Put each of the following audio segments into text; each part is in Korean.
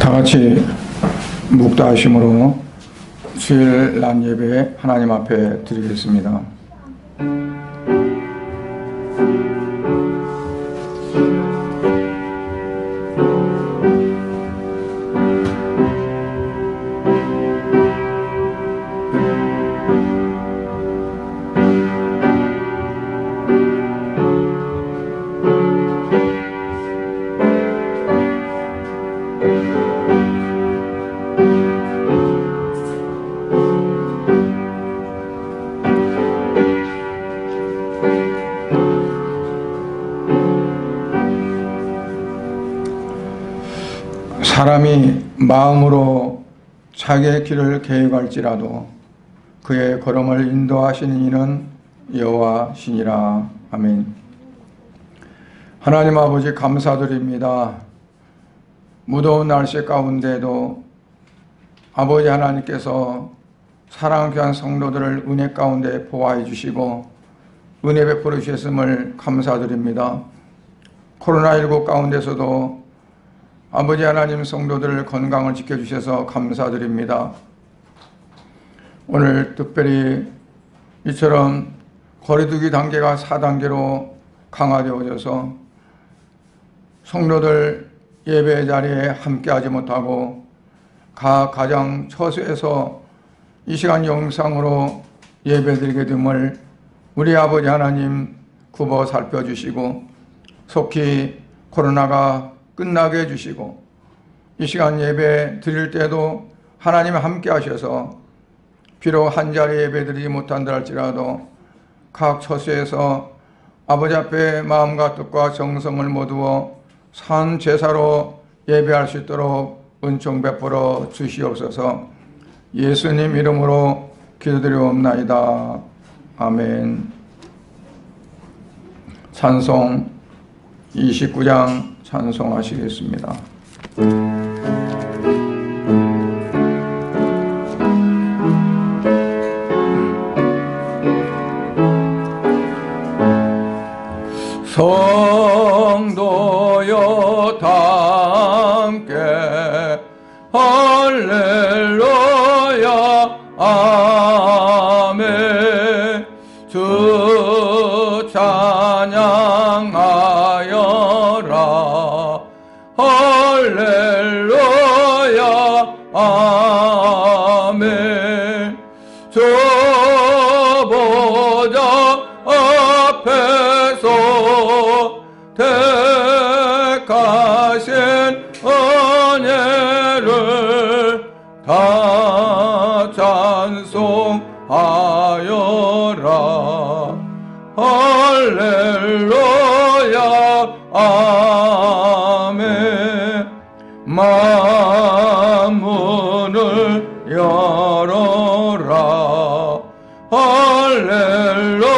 다 같이 묵다하심으로 주일 낮 예배 하나님 앞에 드리겠습니다. 사람이 마음으로 자기의 길을 계획할지라도 그의 걸음을 인도하시는 이는 여호와시니라. 아멘. 하나님 아버지 감사드립니다. 무더운 날씨 가운데도 아버지 하나님께서 사랑 귀한 성도들을 은혜 가운데 보호해 주시고 은혜 베풀어 주셨음을 감사드립니다. 코로나19 가운데서도 아버지 하나님 성도들 건강을 지켜주셔서 감사드립니다. 오늘 특별히 이처럼 거리두기 단계가 4단계로 강화되어져서 성도들 예배 자리에 함께하지 못하고 각 가정 처소에서 이 시간 영상으로 예배드리게 됨을 우리 아버지 하나님 굽어 살펴주시고 속히 코로나가 끝나게 해주시고 이 시간 예배 드릴 때도 하나님 함께 하셔서 비록 한 자리 예배 드리지 못한다 할지라도 각 처소에서 아버지 앞에 마음과 뜻과 정성을 모두어 산 제사로 예배할 수 있도록 은총 베풀어 주시옵소서. 예수님 이름으로 기도드리옵나이다. 아멘. 찬송 29장 찬송하시겠습니다. 성도여 다 함께 할렐루야 아멘. 주 찬양하여라 할렐루야 아멘. 주 보좌 앞에서 택하신 은혜를 다 찬송하여라 할렐루야 아멘. 만문을 열어라 할렐루야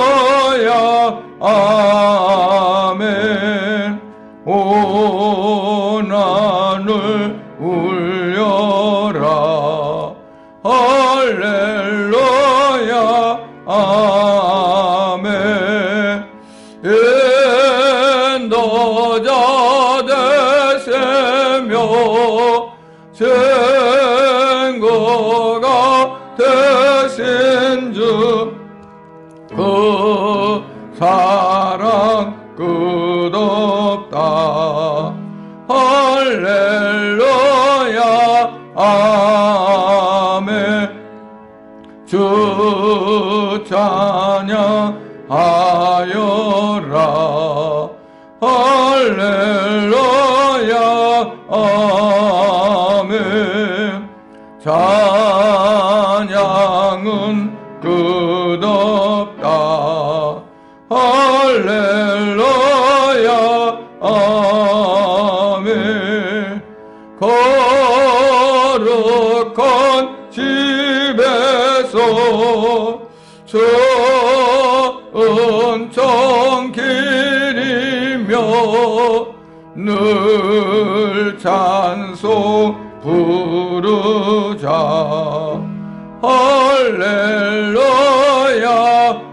아멘. 온 하늘 울려라 할렐루야 아멘. 인도자 되시며 증거가 되신 주 그 사랑 끝없다 할렐루야 아멘. 주 찬양하여라 할렐루야 아멘. 찬양은 끝없다 할렐루야 아멘. 거룩한 집에서 은총 길이며 늘 찬송 부르자 할렐루야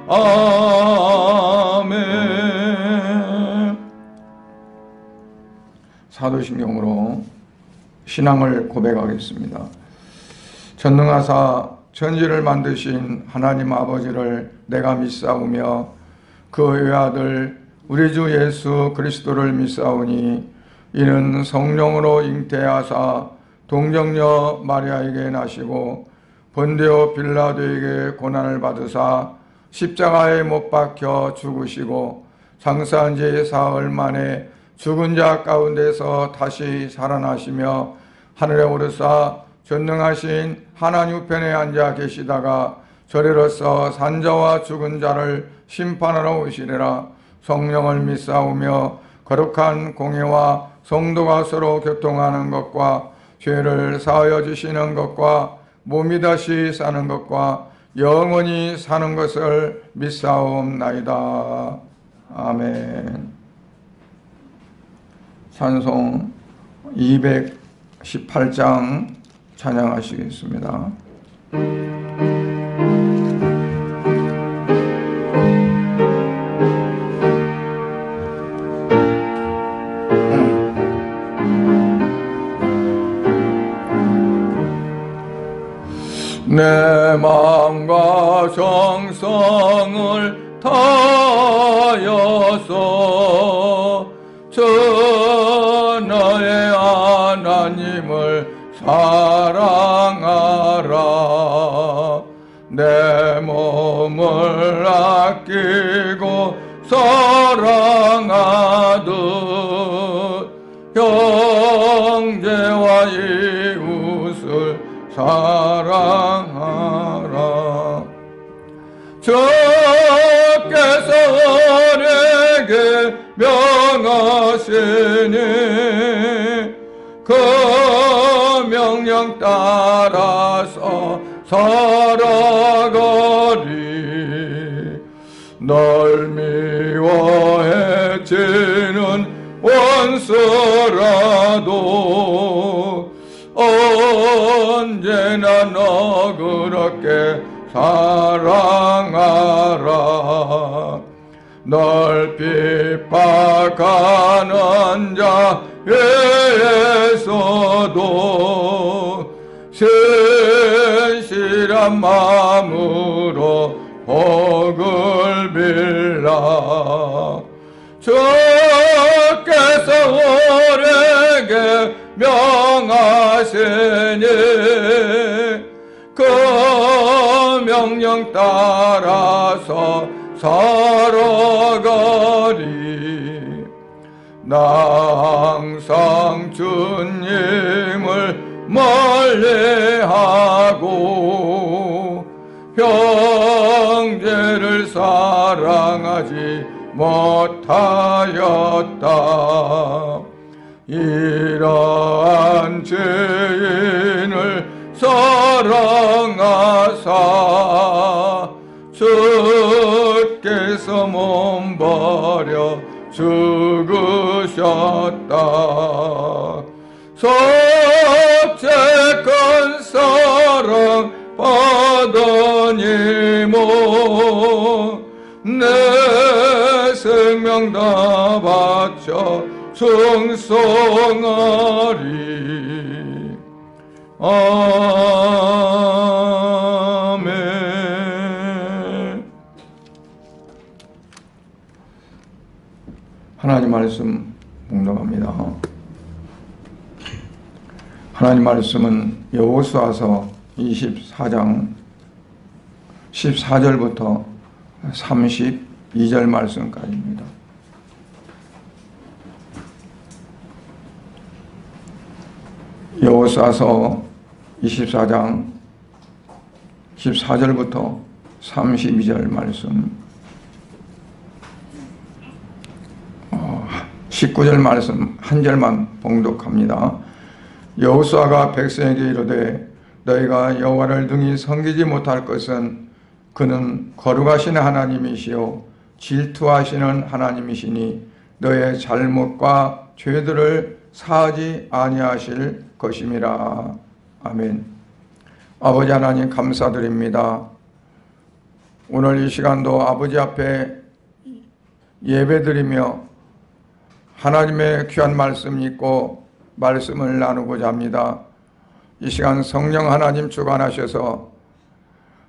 아멘. 사도신경으로 신앙을 고백하겠습니다. 전능하사 천지를 만드신 하나님 아버지를 내가 믿사오며 그 외아들 우리 주 예수 그리스도를 믿사오니 이는 성령으로 잉태하사 동정녀 마리아에게 나시고 본디오 빌라도에게 고난을 받으사 십자가에 못 박혀 죽으시고 장사한 지 사흘 만에 죽은 자 가운데서 다시 살아나시며 하늘에 오르사 전능하신 하나님 우편에 앉아 계시다가 저리로서 산자와 죽은 자를 심판하러 오시리라. 성령을 믿사오며 거룩한 공예와 성도가 서로 교통하는 것과 죄를 사하여 주시는 것과 몸이 다시 사는 것과 영원히 사는 것을 믿사옵나이다. 아멘. 찬송 218장 찬양하시겠습니다. 내 마음과 정성을 다하여서 전하의 하나님을 사랑하라. 내 몸을 아끼고 사랑하듯 형제와 이웃을 사랑하라. 주께서 우리에게 명하시니 그 명령 따라서 살아가리. 널 미워해 지는 원수라도 언제나 너그럽게 사랑하라. 널 핍박하는 자에서도 신실한 마음으로 복을 빌라. 주께서 우리에게 명하시니 그 명령 따라서 살아가리. 나 항상 주님을 멀리하고 형제를 사랑하지 못하였다. 이러한 죄인을 사랑하사 주께서 몸버려 죽으셨다. 속죄한 사랑 받으니모 내 생명 다 바쳐 충성하리. 아멘. 하나님 말씀 묵념합니다. 하나님 말씀은 여호수아서 24장 14절부터 32절 말씀까지입니다. 여호수아서 24장 14절부터 32절 말씀, 19절 말씀 한 절만 봉독합니다. 여호수아가 백성에게 이르되 너희가 여호와를 등이 섬기지 못할 것은 그는 거룩하신 하나님이시요 질투하시는 하나님이시니 너의 잘못과 죄들을 사하지 아니하실 것임이라. 아멘. 아버지 하나님 감사드립니다. 오늘 이 시간도 아버지 앞에 예배드리며 하나님의 귀한 말씀 읽고 말씀을 나누고자 합니다. 이 시간 성령 하나님 주관하셔서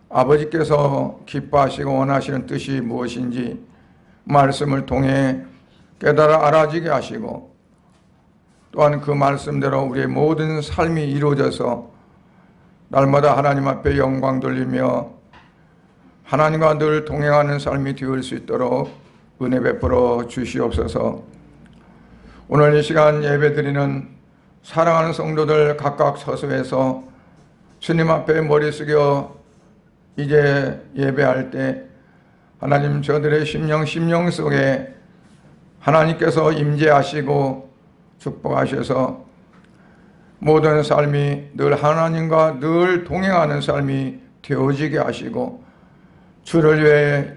아버지께서 기뻐하시고 원하시는 뜻이 무엇인지 말씀을 통해 깨달아 알아지게 하시고, 또한 그 말씀대로 우리의 모든 삶이 이루어져서 날마다 하나님 앞에 영광 돌리며 하나님과 늘 동행하는 삶이 되을 수 있도록 은혜 베풀어 주시옵소서. 오늘 이 시간 예배드리는 사랑하는 성도들 각각 서서해서 주님 앞에 머리 숙여 이제 예배할 때 하나님 저들의 심령 속에 하나님께서 임재하시고 축복하셔서 모든 삶이 늘 하나님과 늘 동행하는 삶이 되어지게 하시고 주를 위해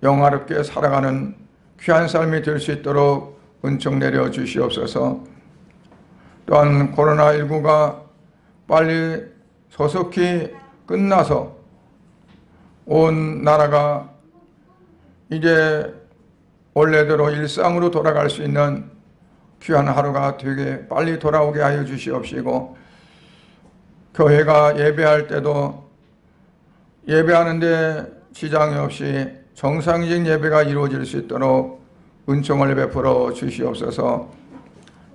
영화롭게 살아가는 귀한 삶이 될 수 있도록 은총 내려 주시옵소서. 또한 코로나19가 빨리 소속히 끝나서 온 나라가 이제 원래대로 일상으로 돌아갈 수 있는 귀한 하루가 되게 빨리 돌아오게 하여 주시옵시고, 교회가 예배할 때도 예배하는데 지장이 없이 정상적인 예배가 이루어질 수 있도록 은총을 베풀어 주시옵소서.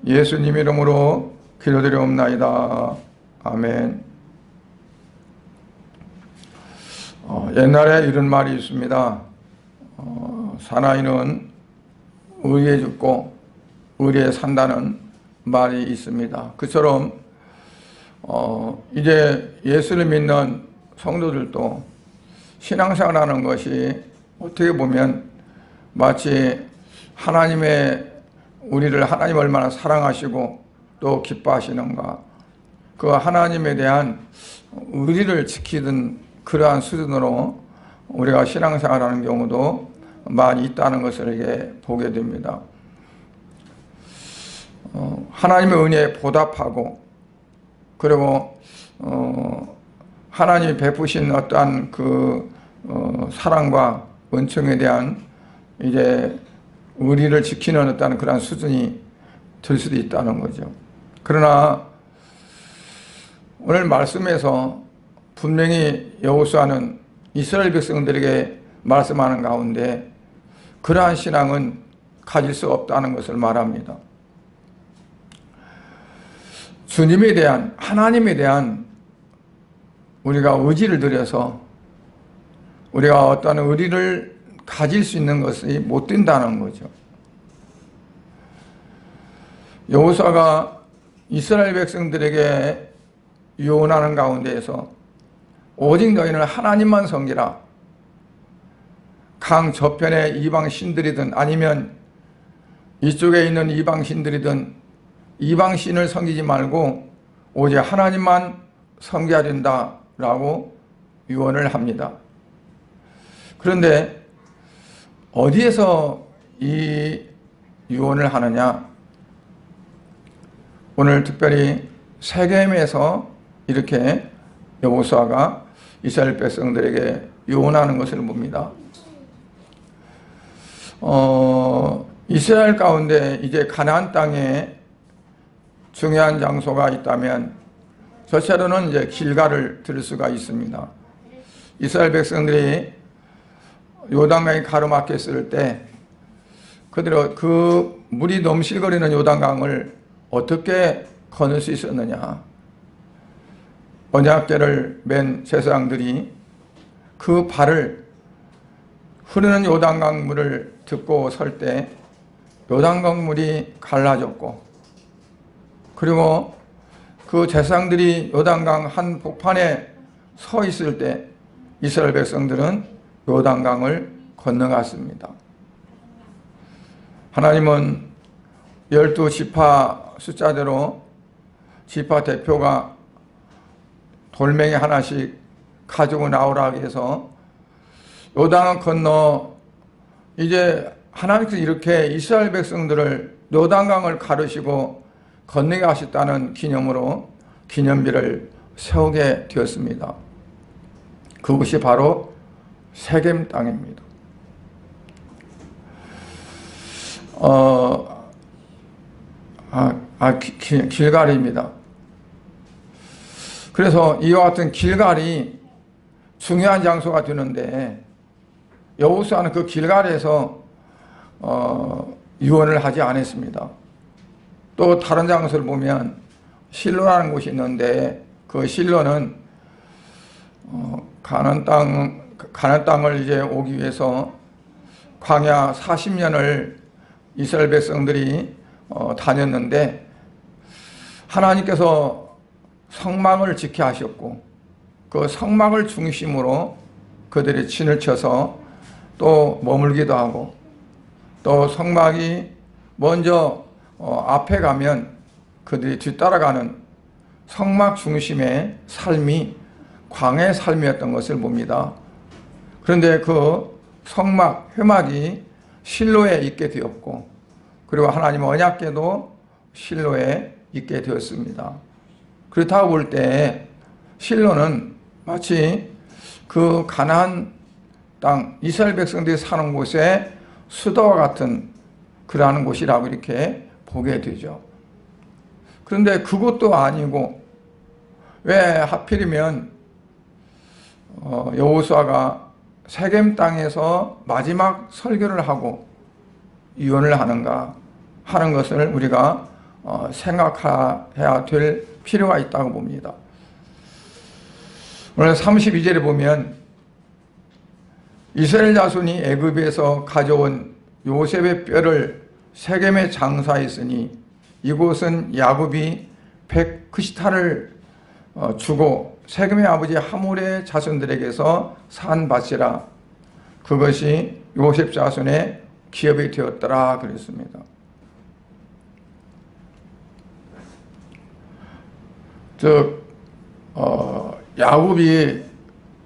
예수님 이름으로 기도드리옵나이다. 아멘. 옛날에 이런 말이 있습니다. 사나이는 의리에 죽고 의리에 산다는 말이 있습니다. 그처럼 이제 예수를 믿는 성도들도 신앙생활하는 것이 어떻게 보면 마치 우리를 하나님 얼마나 사랑하시고 또 기뻐하시는가, 그 하나님에 대한 의리를 지키던 그러한 수준으로 우리가 신앙생활하는 경우도 많이 있다는 것을 이게 보게 됩니다. 하나님의 은혜에 보답하고, 그리고 하나님이 베푸신 어떠한 그 사랑과 은총에 대한 이제 의리를 지키는 어떠한 그런 수준이 될 수도 있다는 거죠. 그러나 오늘 말씀에서 분명히 여호수아는 이스라엘 백성들에게 말씀하는 가운데 그러한 신앙은 가질 수 없다는 것을 말합니다. 주님에 대한, 하나님에 대한 우리가 의지를 들여서 우리가 어떤 의리를 가질 수 있는 것이 못 된다는 거죠. 여호수아가 이스라엘 백성들에게 유언하는 가운데에서 오직 너희는 하나님만 섬기라. 강 저편의 이방 신들이든 아니면 이쪽에 있는 이방 신들이든 이방 신을 섬기지 말고 오직 하나님만 섬겨야 된다라고 유언을 합니다. 그런데 어디에서 이 유언을 하느냐? 오늘 특별히 세겜에서 이렇게 여호수아가 이스라엘 백성들에게 유언하는 것을 봅니다. 이스라엘 가운데 이제 가나안 땅에 중요한 장소가 있다면 첫째로는 이제 길가를 들을 수가 있습니다. 이스라엘 백성들이 요단강이 가로막혔을 때 그대로 그 물이 넘실거리는 요단강을 어떻게 건널 수 있었느냐? 언약궤를 맨 제사장들이 그 발을 흐르는 요단강 물을 듣고 설 때 요단강 물이 갈라졌고, 그리고 그 제사장들이 요단강 한 복판에 서 있을 때 이스라엘 백성들은 요단강을 건너갔습니다. 하나님은 12지파 숫자대로 지파 대표가 돌멩이 하나씩 가지고 나오라 해서 요단강 건너 이제 하나님께서 이렇게 이스라엘 백성들을 요단강을 가르시고 건너게 하셨다는 기념으로 기념비를 세우게 되었습니다. 그것이 바로 세겜 땅입니다. 길갈입니다. 그래서 이와 같은 길갈이 중요한 장소가 되는데 여호수아는 그 길갈에서 유언을 하지 않았습니다. 또 다른 장소를 보면 실로라는 곳이 있는데 그 실로는 가나안 땅을 이제 오기 위해서 광야 40년을 이스라엘 백성들이 다녔는데 하나님께서 성막을 지켜 하셨고 그 성막을 중심으로 그들이 진을 쳐서 또 머물기도 하고 또 성막이 먼저 앞에 가면 그들이 뒤따라가는 성막 중심의 삶이 광야의 삶이었던 것을 봅니다. 그런데 그 성막, 회막이 실로에 있게 되었고 그리고 하나님 언약궤도 실로에 있게 되었습니다. 그렇다고 볼 때 실로는 마치 그 가나안 땅 이스라엘 백성들이 사는 곳의 수도와 같은 그러한 곳이라고 이렇게 보게 되죠. 그런데 그것도 아니고 왜 하필이면 여호수아가 세겜 땅에서 마지막 설교를 하고 유언을 하는가 하는 것을 우리가 생각해야 될 필요가 있다고 봅니다. 오늘 32절에 보면 이스라엘 자손이 애굽에서 가져온 요셉의 뼈를 세겜에 장사했으니 이곳은 야곱이 100크시탈을 주고 세겜의 아버지 하몰의 자손들에게서 산 밭이라 그것이 요셉 자손의 기업이 되었더라 그랬습니다. 즉 야곱이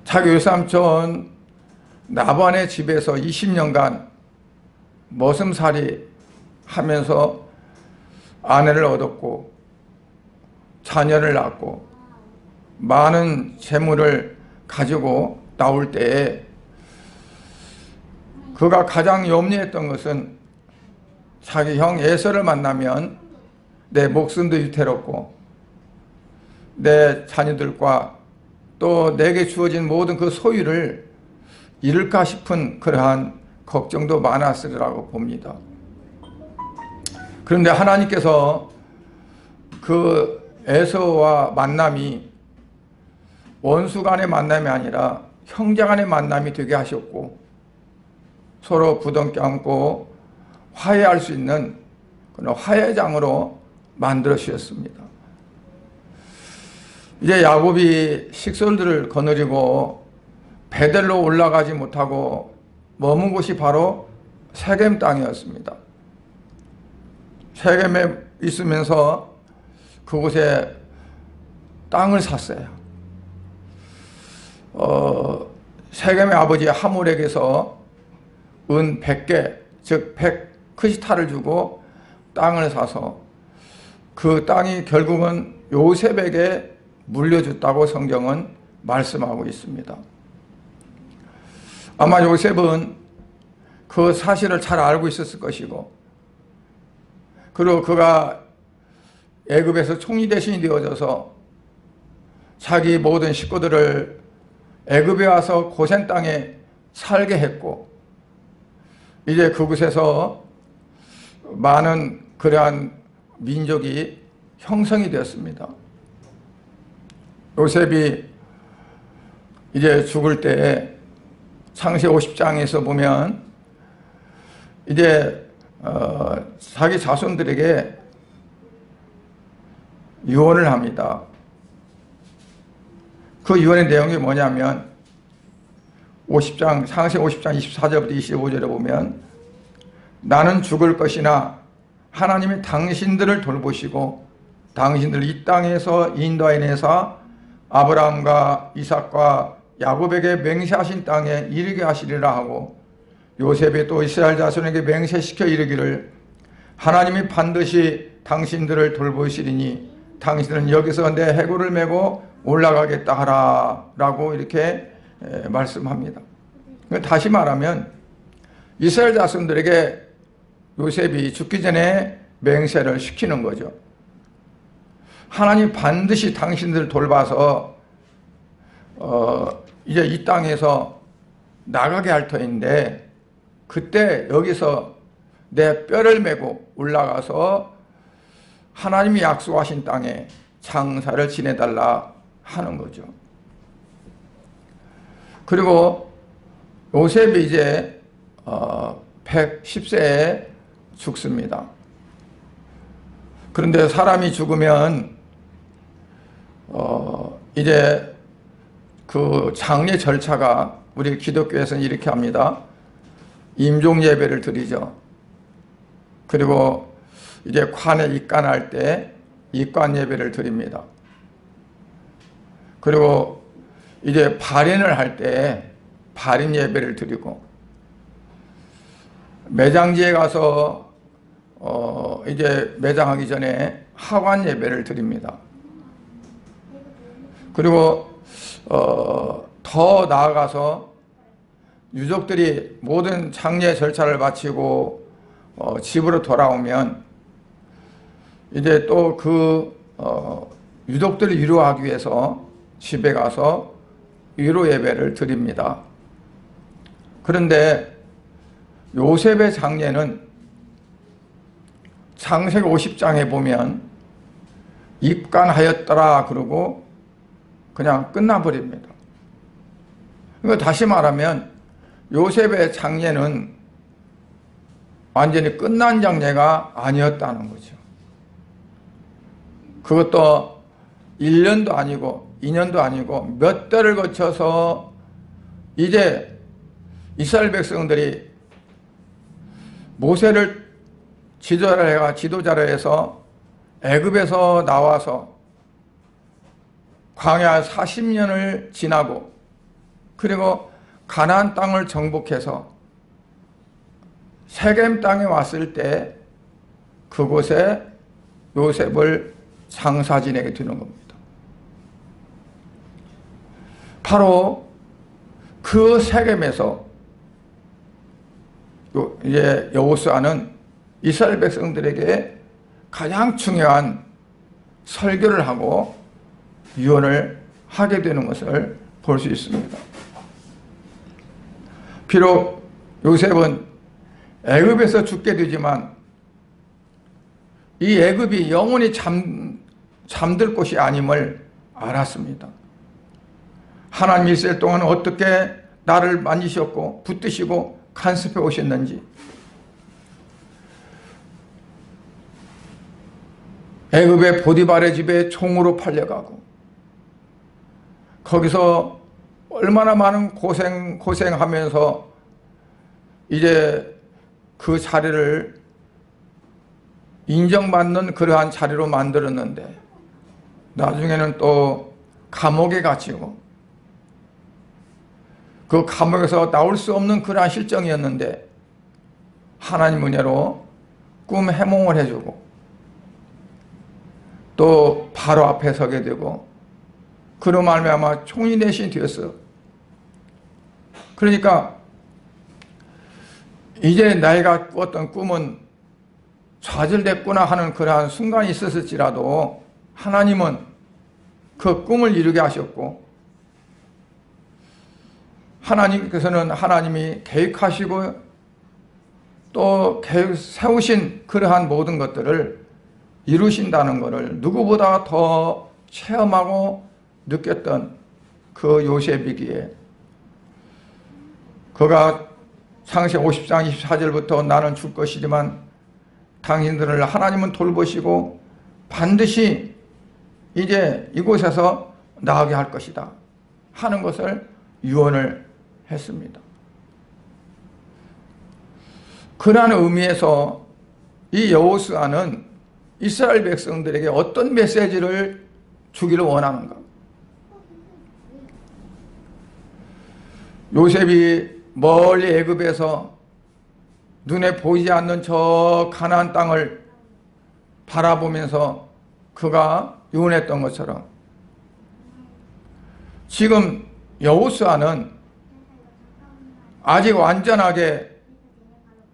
자기 외삼촌 라반의 집에서 20년간 머슴살이 하면서 아내를 얻었고 자녀를 낳고 많은 재물을 가지고 나올 때에 그가 가장 염려했던 것은 자기 형 에서를 만나면 내 목숨도 위태롭고 내 자녀들과 또 내게 주어진 모든 그 소유를 잃을까 싶은 그러한 걱정도 많았으리라고 봅니다. 그런데 하나님께서 그 에서와 만남이 원수 간의 만남이 아니라 형제 간의 만남이 되게 하셨고 서로 부둥켜 안고 화해할 수 있는 그런 화해장으로 만들어 주셨습니다. 이제 야곱이 식솔들을 거느리고 베델로 올라가지 못하고 머문 곳이 바로 세겜 땅이었습니다. 세겜에 있으면서 그곳에 땅을 샀어요. 세겜의 아버지 하몰에게서 은 100개, 즉 100크시탈을 주고 땅을 사서 그 땅이 결국은 요셉에게 물려줬다고 성경은 말씀하고 있습니다. 아마 요셉은 그 사실을 잘 알고 있었을 것이고 그리고 그가 애굽에서 총리 대신이 되어져서 자기 모든 식구들을 애굽에 와서 고센 땅에 살게 했고 이제 그곳에서 많은 그러한 민족이 형성이 되었습니다. 요셉이 이제 죽을 때 창세 50장에서 보면 이제 자기 자손들에게 유언을 합니다. 그 유언의 내용이 뭐냐면 50장, 창세 50장 24절부터 25절에 보면 나는 죽을 것이나 하나님이 당신들을 돌보시고 당신들을 이 땅에서 인도하여내사 아브라함과 이삭과 야곱에게 맹세하신 땅에 이르게 하시리라 하고 요셉이 또 이스라엘 자손에게 맹세시켜 이르기를 하나님이 반드시 당신들을 돌보시리니 당신들은 여기서 내 해골을 메고 올라가겠다 하라 라고 이렇게 말씀합니다. 다시 말하면 이스라엘 자손들에게 요셉이 죽기 전에 맹세를 시키는 거죠. 하나님 반드시 당신들 돌봐서 이제 이 땅에서 나가게 할 터인데 그때 여기서 내 뼈를 메고 올라가서 하나님이 약속하신 땅에 장사를 지내달라 하는 거죠. 그리고 요셉이 이제 110세에 죽습니다. 그런데 사람이 죽으면 이제 그 장례 절차가 우리 기독교에서는 이렇게 합니다. 임종 예배를 드리죠. 그리고 이제 관에 입관할 때 입관 예배를 드립니다. 그리고 이제 발인을 할 때 발인 예배를 드리고, 매장지에 가서 이제 매장하기 전에 하관 예배를 드립니다. 그리고 더 나아가서 유족들이 모든 장례 절차를 마치고 집으로 돌아오면 이제 또 그 유족들을 위로하기 위해서 집에 가서 위로 예배를 드립니다. 그런데 요셉의 장례는 창세기 50장에 보면 입관하였더라 그러고 그냥 끝나버립니다. 그러니까 다시 말하면 요셉의 장례는 완전히 끝난 장례가 아니었다는 거죠. 그것도 1년도 아니고 2년도 아니고 몇 달을 거쳐서 이제 이스라엘 백성들이 모세를 지도자로 해서 애굽에서 나와서 광야 40년을 지나고 그리고 가나안 땅을 정복해서 세겜 땅에 왔을 때 그곳에 요셉을 장사 지내게 되는 겁니다. 바로 그 세겜에서 이제 여호수아는 이스라엘 백성들에게 가장 중요한 설교를 하고 유언을 하게 되는 것을 볼 수 있습니다. 비록 요셉은 애굽에서 죽게 되지만 이 애굽이 영원히 잠들 곳이 아님을 알았습니다. 하나님이 있을 동안 어떻게 나를 만지셨고 붙드시고 간섭해 오셨는지, 애굽의 보디발의 집에 총으로 팔려가고 거기서 얼마나 많은 고생하면서 이제 그 자리를 인정받는 그러한 자리로 만들었는데 나중에는 또 감옥에 갇히고 그 감옥에서 나올 수 없는 그러한 실정이었는데 하나님 은혜로 꿈 해몽을 해주고 또 바로 앞에 서게 되고 그로 말미암아 총리 대신이 되었어요. 그러니까 이제 내가 꾸었던 꿈은 좌절됐구나 하는 그러한 순간이 있었을지라도 하나님은 그 꿈을 이루게 하셨고, 하나님께서는 하나님이 계획하시고 또 계획 세우신 그러한 모든 것들을 이루신다는 것을 누구보다 더 체험하고 느꼈던 그 요셉이기에 그가 창세기 50장 24절부터 나는 줄 것이지만 당신들을 하나님은 돌보시고 반드시 이제 이곳에서 나가게 할 것이다 하는 것을 유언을 했습니다. 그러한 의미에서 이 여호수아는 이스라엘 백성들에게 어떤 메시지를 주기를 원하는가? 요셉이 멀리 애굽에서 눈에 보이지 않는 저 가나안 땅을 바라보면서 그가 유언했던 것처럼 지금 여호수아는 아직 완전하게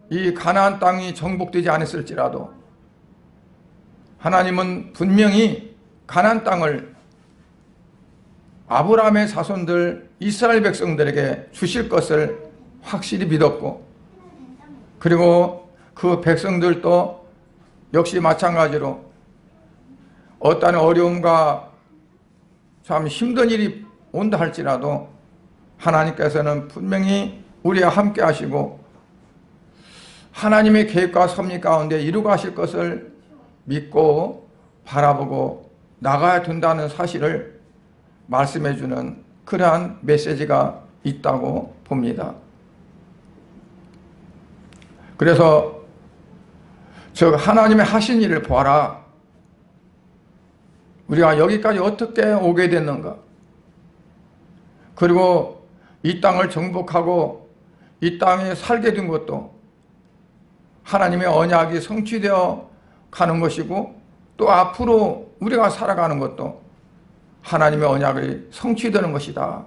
이 가나안 땅이 정복되지 않았을지라도 하나님은 분명히 가나안 땅을 아브라함의 자손들 이스라엘 백성들에게 주실 것을 확실히 믿었고, 그리고 그 백성들도 역시 마찬가지로 어떤 어려움과 참 힘든 일이 온다 할지라도 하나님께서는 분명히 우리와 함께 하시고 하나님의 계획과 섭리 가운데 이루가실 것을 믿고 바라보고 나가야 된다는 사실을 말씀해 주는 그러한 메시지가 있다고 봅니다. 그래서 즉 하나님의 하신 일을 보아라. 우리가 여기까지 어떻게 오게 됐는가? 그리고 이 땅을 정복하고 이 땅에 살게 된 것도 하나님의 언약이 성취되어 가는 것이고, 또 앞으로 우리가 살아가는 것도 하나님의 언약이 성취되는 것이다.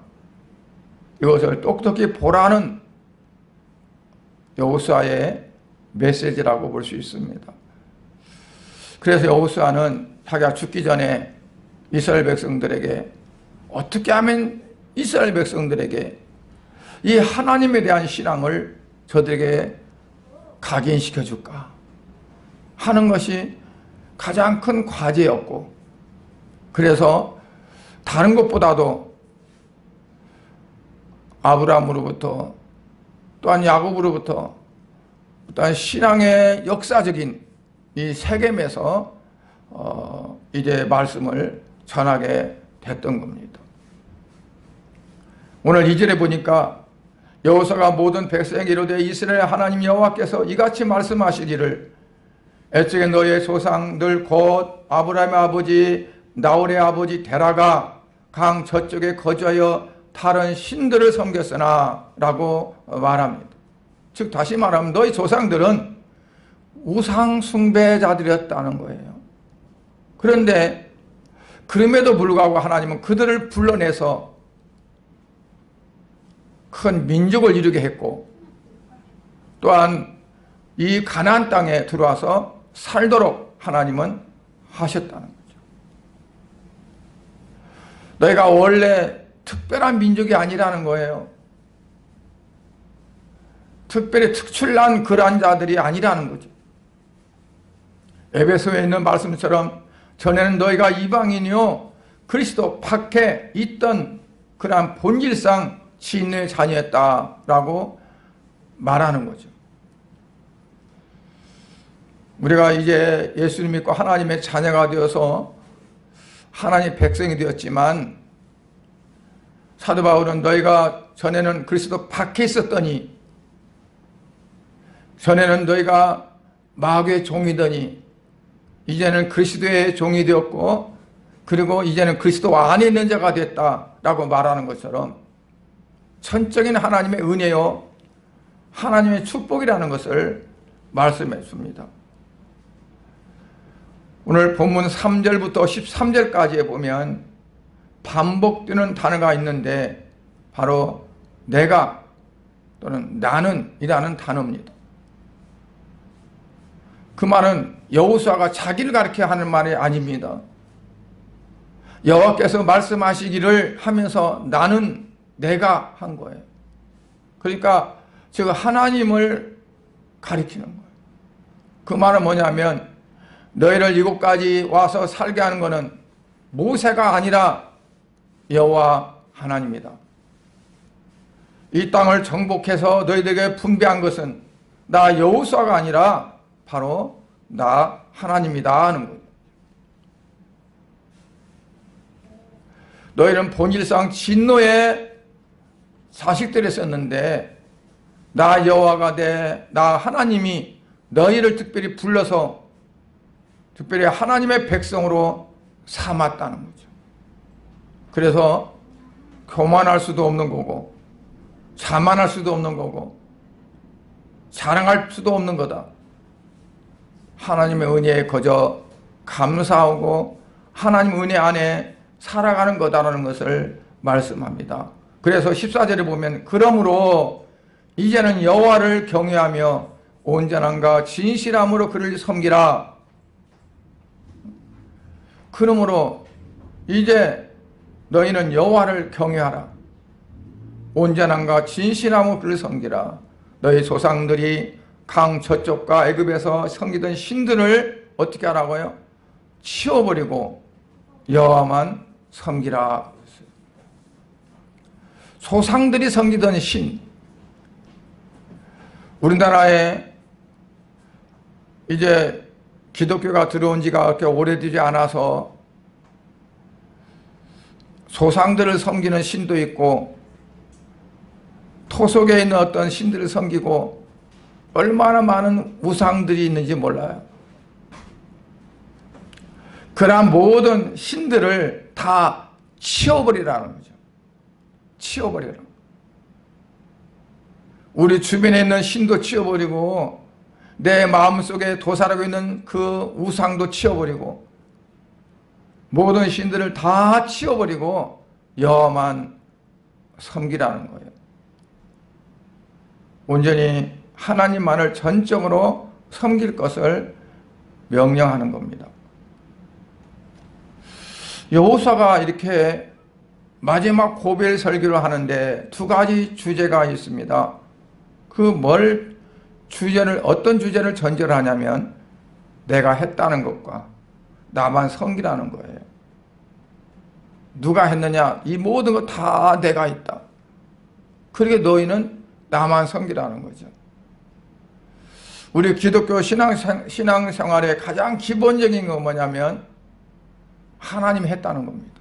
이것을 똑똑히 보라는 여호수아의 메시지라고 볼 수 있습니다. 그래서 여호수아는 자기가 죽기 전에 이스라엘 백성들에게 어떻게 하면 이스라엘 백성들에게 이 하나님에 대한 신앙을 저들에게 각인시켜 줄까 하는 것이 가장 큰 과제였고, 그래서 다른 것보다도 아브라함으로부터 또한 야곱으로부터 또한 신앙의 역사적인 이 세겜에서 이제 말씀을 전하게 됐던 겁니다. 오늘 2절에 보니까 여호수아가 모든 백성에게 이르되 이스라엘 하나님 여호와께서 이같이 말씀하시기를 애초에 너희의 조상들 곧 아브라함의 아버지 나홀의 아버지 데라가 강 저쪽에 거주하여 다른 신들을 섬겼으나 라고 말합니다. 즉 다시 말하면 너희 조상들은 우상 숭배자들이었다는 거예요. 그런데 그럼에도 불구하고 하나님은 그들을 불러내서 큰 민족을 이루게 했고, 또한 이 가나안 땅에 들어와서 살도록 하나님은 하셨다는 거죠. 너희가 원래 특별한 민족이 아니라는 거예요. 특별히 특출난 그러한 자들이 아니라는 거죠. 에베소에 있는 말씀처럼 전에는 너희가 이방인이요 그리스도 밖에 있던 그러한 본질상 지인의 자녀였다라고 말하는 거죠. 우리가 이제 예수님 믿고 하나님의 자녀가 되어서 하나님의 백성이 되었지만, 사도 바울은 너희가 전에는 그리스도 밖에 있었더니, 전에는 너희가 마귀의 종이더니 이제는 그리스도의 종이 되었고, 그리고 이제는 그리스도 안에 있는 자가 됐다라고 말하는 것처럼 전적인 하나님의 은혜요 하나님의 축복이라는 것을 말씀해 줍니다. 오늘 본문 3절부터 13절까지에 보면 반복되는 단어가 있는데 바로 내가 또는 나는 이라는 단어입니다. 그 말은 여호수아가 자기를 가리켜 하는 말이 아닙니다. 여호와께서 말씀하시기를 하면서 나는 내가 한 거예요. 그러니까 즉 하나님을 가리키는 거예요. 그 말은 뭐냐면 너희를 이곳까지 와서 살게 하는 것은 모세가 아니라 여호와 하나님이다. 이 땅을 정복해서 너희들에게 분배한 것은 나 여호수아가 아니라 바로 나 하나님이다 하는 거예요. 너희는 본질상 진노의 자식들이었는데 나 여호와가 나 하나님이 너희를 특별히 불러서 특별히 하나님의 백성으로 삼았다는 거죠. 그래서 교만할 수도 없는 거고 자만할 수도 없는 거고 자랑할 수도 없는 거다. 하나님의 은혜에 거저 감사하고 하나님 은혜 안에 살아가는 거다라는 것을 말씀합니다. 그래서 14절에 보면 그러므로 이제는 여호와를 경외하며 온전함과 진실함으로 그를 섬기라. 그러므로 이제 너희는 여호와를 경외하라. 온전함과 진실함으로 그를 섬기라. 너희 조상들이 강 저쪽과 애굽에서 섬기던 신들을 어떻게 하라고요? 치워버리고 여호와만 섬기라. 조상들이 섬기던 신, 우리나라에 이제 기독교가 들어온 지가 그렇게 오래되지 않아서 조상들을 섬기는 신도 있고 토 속에 있는 어떤 신들을 섬기고 얼마나 많은 우상들이 있는지 몰라요. 그러한 모든 신들을 다 치워버리라는 거죠. 치워버리라. 우리 주변에 있는 신도 치워버리고 내 마음속에 도사하고 있는 그 우상도 치워버리고 모든 신들을 다 치워버리고 여호와만 섬기라는 거예요. 온전히 하나님만을 전적으로 섬길 것을 명령하는 겁니다. 여호수아가 이렇게 마지막 고별 설교를 하는데 두 가지 주제가 있습니다. 어떤 주제를 전제를 하냐면 내가 했다는 것과 나만 섬기라는 거예요. 누가 했느냐? 이 모든 것 다 내가 있다. 그러게 너희는 나만 섬기라는 거죠. 우리 기독교 신앙생활의 가장 기본적인 건 뭐냐면 하나님이 했다는 겁니다.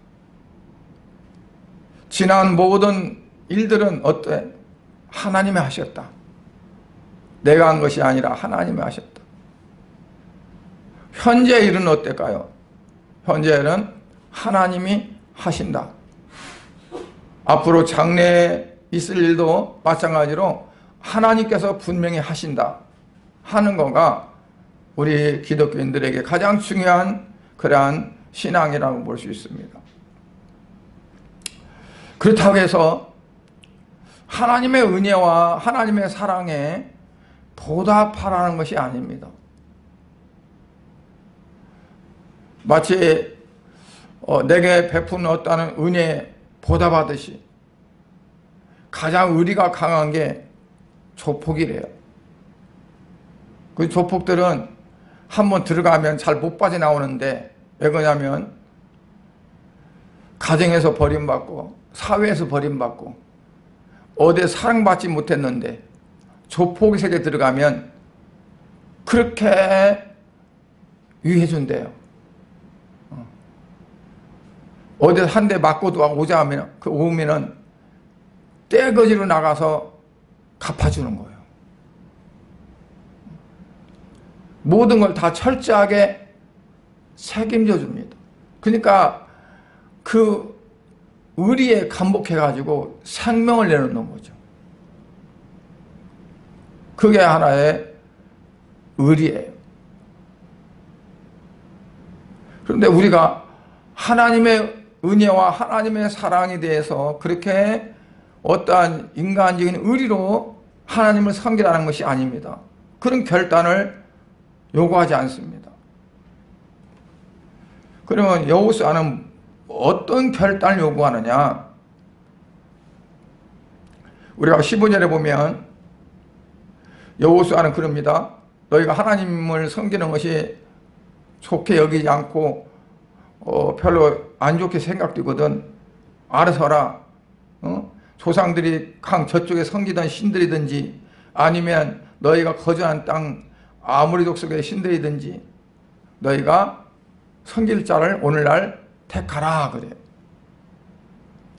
지난 모든 일들은 어때? 하나님이 하셨다. 내가 한 것이 아니라 하나님이 하셨다. 현재 일은 어떨까요? 현재 일은 하나님이 하신다. 앞으로 장래에 있을 일도 마찬가지로 하나님께서 분명히 하신다 하는 거가 우리 기독교인들에게 가장 중요한 그러한 신앙이라고 볼 수 있습니다. 그렇다고 해서 하나님의 은혜와 하나님의 사랑에 보답하라는 것이 아닙니다. 마치 내게 베푼 어떤 은혜에 보답하듯이 가장 의리가 강한 게 조폭이래요. 그 조폭들은 한번 들어가면 잘 못 빠져나오는데 왜 그러냐면 가정에서 버림받고 사회에서 버림받고 어디에 사랑받지 못했는데 조폭의 세계에 들어가면 그렇게 유해준대요. 어디서 한 대 맞고도 오자면 오면은 떼거지로 나가서 갚아주는 거예요. 모든 걸 다 철저하게 책임져 줍니다. 그러니까 그 의리에 감복해가지고 생명을 내놓는 거죠. 그게 하나의 의리예요. 그런데 우리가 하나님의 은혜와 하나님의 사랑에 대해서 그렇게 어떠한 인간적인 의리로 하나님을 섬기라는 것이 아닙니다. 그런 결단을 요구하지 않습니다. 그러면 여호수아는 어떤 결단을 요구하느냐? 우리가 15절에 보면 여호수아는 그럽니다. 너희가 하나님을 섬기는 것이 좋게 여기지 않고 별로 안 좋게 생각되거든. 알아서 하라. 조상들이 강 저쪽에 섬기던 신들이든지 아니면 너희가 거주한 땅 아모리 족속의 신들이든지 너희가 섬길 자를 오늘날 택하라 그래.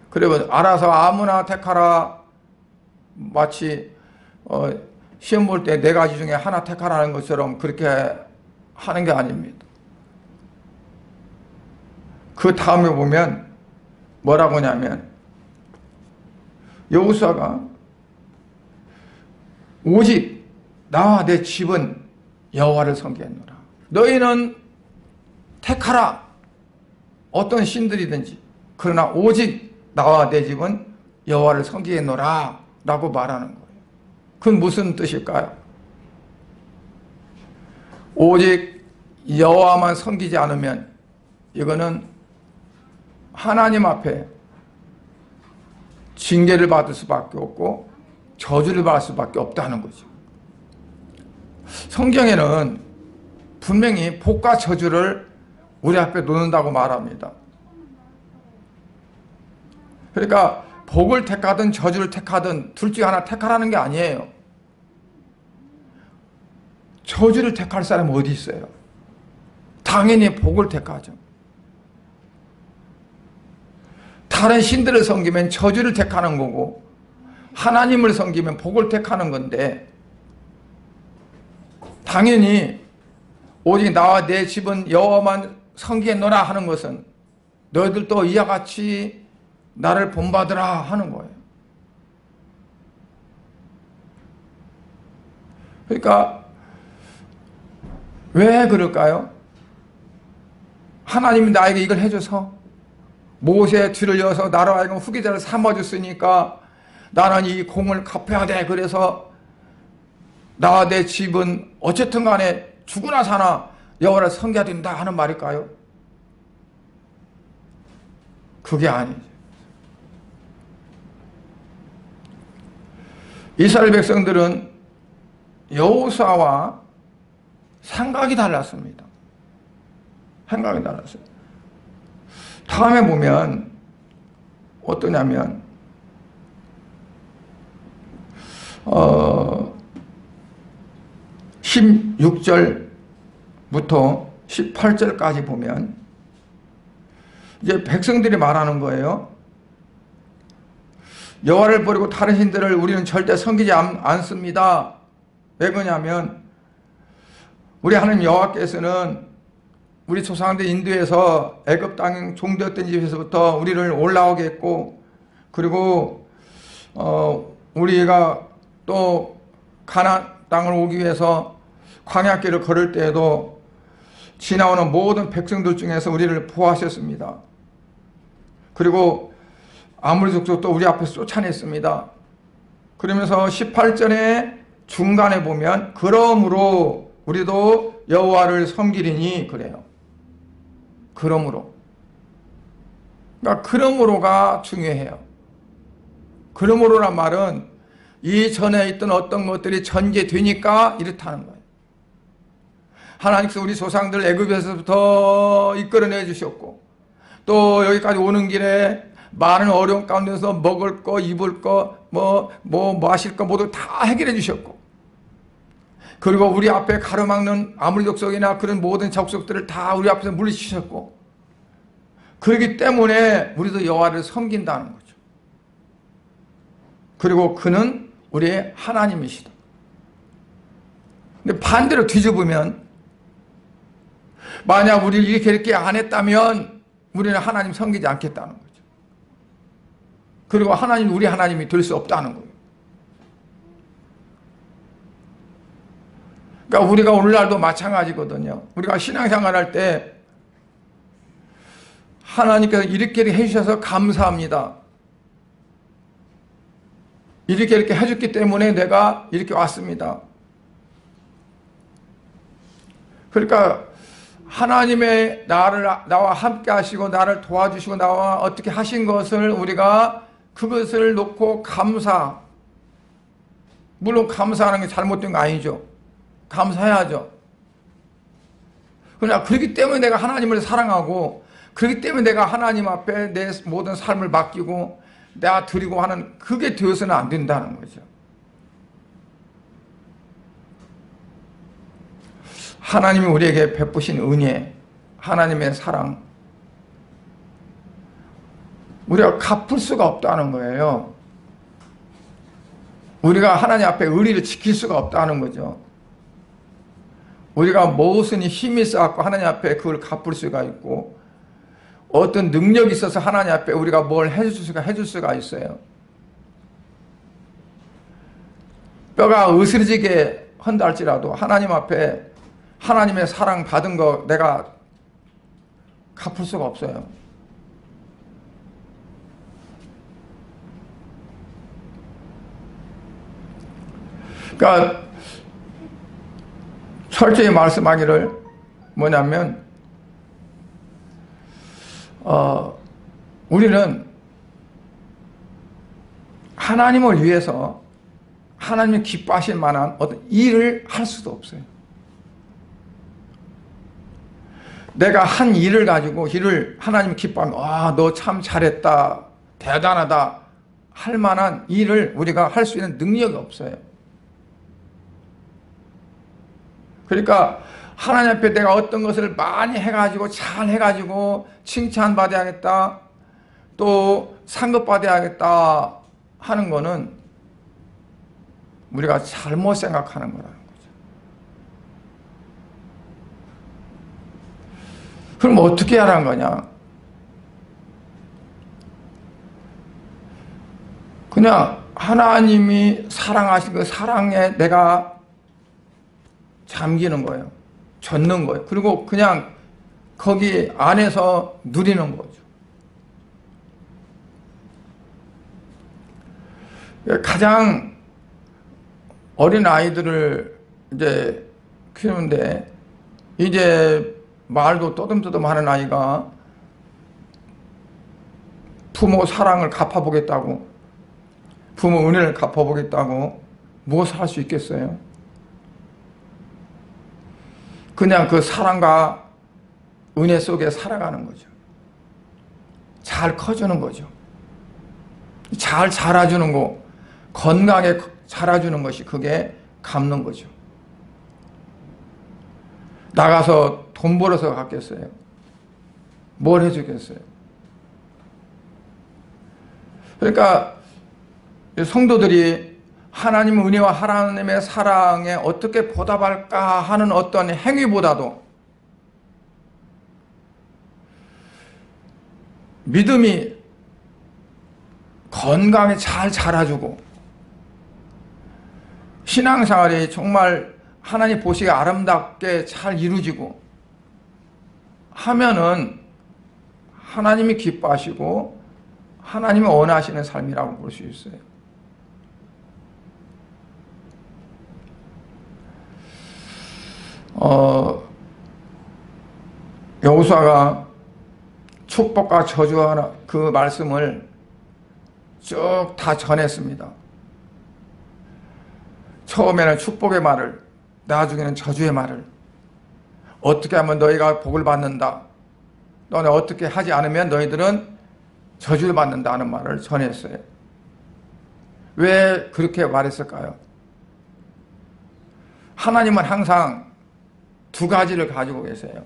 그러면 알아서 아무나 택하라. 마치 시험 볼 때 네 가지 중에 하나 택하라는 것처럼 그렇게 하는 게 아닙니다. 그 다음에 보면 뭐라고 하냐면 여호수아가 오직 나와 내 집은 여호와를 섬기겠노라. 너희는 택하라. 어떤 신들이든지 그러나 오직 나와 내 집은 여호와를 섬기겠노라 라고 말하는 거예요. 그건 무슨 뜻일까요? 오직 여호와만 섬기지 않으면 이거는 하나님 앞에 징계를 받을 수밖에 없고 저주를 받을 수밖에 없다는 거죠. 성경에는 분명히 복과 저주를 우리 앞에 놓는다고 말합니다. 그러니까 복을 택하든 저주를 택하든 둘 중에 하나 택하라는 게 아니에요. 저주를 택할 사람은 어디 있어요? 당연히 복을 택하죠. 다른 신들을 섬기면 저주를 택하는 거고 하나님을 섬기면 복을 택하는 건데, 당연히 오직 나와 내 집은 여호와만 섬기노라 하는 것은 너희들도 이와 같이 나를 본받으라 하는 거예요. 그러니까 왜 그럴까요? 하나님이 나에게 이걸 해줘서 모세의 뒤를 이어서 나로 하여금 후계자를 삼아줬으니까 나는 이 공을 갚아야 돼. 그래서 나와 내 집은 어쨌든 간에 죽으나 사나 여호와를 섬겨야 된다 하는 말일까요? 그게 아니죠. 이스라엘 백성들은 여호수아와 생각이 달랐습니다. 생각이 달랐어요. 다음에 보면 어떠냐면 16절부터 18절까지 보면 이제 백성들이 말하는 거예요. 여호와를 버리고 다른 신들을 우리는 절대 섬기지 않습니다. 왜 그러냐면 우리 하나님 여호와께서는 우리 조상들 인도에서 애굽 땅 종되었던 집에서부터 우리를 올라오게 했고, 그리고 우리가 또 가나안 땅을 오기 위해서 광야길을 걸을 때에도 지나오는 모든 백성들 중에서 우리를 보호하셨습니다. 그리고 아모리 족속도 우리 앞에서 쫓아냈습니다. 그러면서 18절의 중간에 보면 그러므로 우리도 여호와를 섬기리니 그래요. 그러므로. 그러니까 그러므로가 중요해요. 그러므로란 말은 이전에 있던 어떤 것들이 전개되니까 이렇다는 거예요. 하나님께서 우리 조상들 애굽에서부터 이끌어내 주셨고, 또 여기까지 오는 길에 많은 어려움 가운데서 먹을 거, 입을 거, 마실 거 모두 다 해결해 주셨고, 그리고 우리 앞에 가로막는 아모리 족속이나 그런 모든 족속들을 다 우리 앞에서 물리치셨고, 그렇기 때문에 우리도 여호와를 섬긴다는 거죠. 그리고 그는 우리의 하나님이시다. 근데 반대로 뒤집으면, 만약 우리를 이렇게 안 했다면 우리는 하나님 섬기지 않겠다는 거죠. 그리고 하나님, 우리 하나님이 될 수 없다는 거예요. 그러니까 우리가 오늘날도 마찬가지거든요. 우리가 신앙생활 할 때 하나님께서 이렇게 해주셔서 감사합니다. 이렇게 해줬기 때문에 내가 이렇게 왔습니다. 그러니까 하나님의 나와 함께 하시고 나를 도와주시고 나와 어떻게 하신 것을 우리가 그것을 놓고 물론 감사하는 게 잘못된 거 아니죠. 감사해야죠. 그러나 그렇기 때문에 내가 하나님을 사랑하고, 그렇기 때문에 내가 하나님 앞에 내 모든 삶을 맡기고 내가 드리고 하는, 그게 되어서는 안 된다는 거죠. 하나님이 우리에게 베푸신 은혜, 하나님의 사랑, 우리가 갚을 수가 없다는 거예요. 우리가 하나님 앞에 의리를 지킬 수가 없다는 거죠. 우리가 무슨 힘이 있어갖고 하나님 앞에 그걸 갚을 수가 있고, 어떤 능력이 있어서 하나님 앞에 우리가 뭘 해줄 수가 있어요. 뼈가 으스러지게 한다 할지라도 하나님 앞에 하나님의 사랑 받은 거 내가 갚을 수가 없어요. 그러니까 철저히 말씀하기를 뭐냐면, 우리는 하나님을 위해서 하나님이 기뻐하실 만한 어떤 일을 할 수도 없어요. 내가 한 일을 가지고 하나님이 기뻐하면 너 참 잘했다, 대단하다 할 만한 일을 우리가 할 수 있는 능력이 없어요. 그러니까 하나님 앞에 내가 어떤 것을 많이 해가지고 잘 해가지고 칭찬받아야겠다, 또 상급받아야겠다 하는 거는 우리가 잘못 생각하는 거라는 거죠. 그럼 어떻게 하라는 거냐? 그냥 하나님이 사랑하신 그 사랑에 내가 잠기는 거예요. 젖는 거예요. 그리고 그냥 거기 안에서 누리는 거죠. 가장 어린 아이들을 이제 키우는데 이제 말도 떠듬떠듬 하는 아이가 부모 사랑을 갚아보겠다고, 부모 은혜를 갚아보겠다고 무엇을 할 수 있겠어요? 그냥 그 사랑과 은혜 속에 살아가는 거죠. 잘 커주는 거죠. 잘 자라주는 거, 건강하게 자라주는 것이 그게 갚는 거죠. 나가서 돈 벌어서 갚겠어요? 뭘 해주겠어요? 그러니까 성도들이 하나님의 은혜와 하나님의 사랑에 어떻게 보답할까 하는 어떤 행위보다도 믿음이 건강에 잘 자라주고 신앙생활이 정말 하나님 보시기에 아름답게 잘 이루어지고 하면은 하나님이 기뻐하시고 하나님이 원하시는 삶이라고 볼 수 있어요. 여호수아가 축복과 저주하는 그 말씀을 쭉 다 전했습니다. 처음에는 축복의 말을, 나중에는 저주의 말을, 어떻게 하면 너희가 복을 받는다, 너네 어떻게 하지 않으면 너희들은 저주를 받는다 하는 말을 전했어요. 왜 그렇게 말했을까요? 하나님은 항상 두 가지를 가지고 계세요.